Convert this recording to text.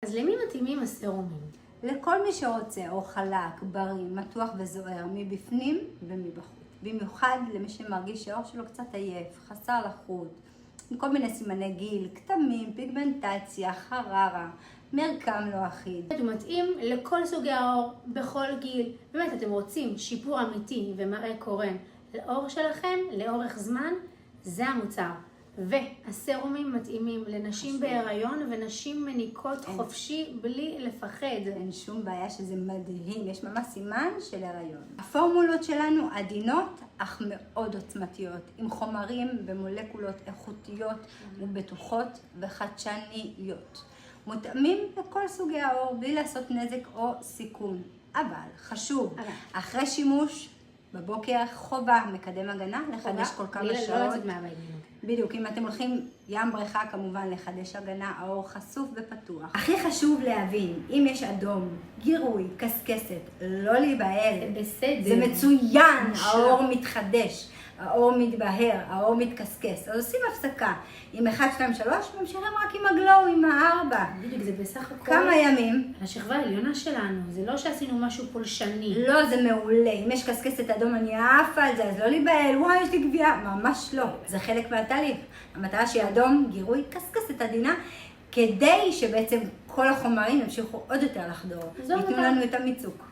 אז למי מתאימים הסרומים? לכל מי שרוצה אור חלק, בריא, מתוח וזוהר, מבפנים ומבחוץ. במיוחד למי שמרגיש שהאור שלו קצת עייף, חסר לחות, עם כל מיני סימני גיל, כתמים, פיגמנטציה, חררה, מרקם לא אחיד. הוא מתאים לכל סוגי האור, בכל גיל. באמת, אתם רוצים שיפור אמיתי ומראה קורן לאור שלכם, לאורך זמן, זה המוצר. והסרומים מתאימים לנשים בהיריון ונשים מניקות חופשי בלי לפחד. אין שום בעיה שזה מדהים, יש ממש סימן של הריון. הפורמולות שלנו עדינות אך מאוד עוצמתיות, עם חומרים ומולקולות איכותיות ובטוחות וחדשניות. מותאמים לכל סוגי האור בלי לעשות נזק או סיכון. אבל חשוב, אחרי שימוש בבוקר חובה מקדם הגנה לחדש כל כמה שעות. לא לצאת מהבית. בדיוק, אם אתם הולכים ים בריכה כמובן לחדש הגנה, האור חשוף ופתוח. הכי חשוב להבין, אם יש אדום, גירוי, קסקסת, לא להיבהל. בסדר. זה מצוין, האור מתחדש, האור מתבהר, האור מתקסקס. אז עושים הפסקה. עם 1, 2, 3, ממשיכים רק עם הגלו, עם 4. בדיוק, זה בסך הכל. כמה ימים? השכבה העליונה שלנו, זה לא שעשינו משהו פולשני. לא, זה מעולה. אם יש קסקסת אדום, אני עפה על זה, אז לא להיבהל, וואי, יש לי גבייה. ממש לא. זה חלק מהתהליך. המטרה שיהיה אדום, גירוי, קסקסת עדינה, כדי שבעצם כל החומרים ימשיכו עוד יותר לחדור. ייתנו לנו את המיצוק.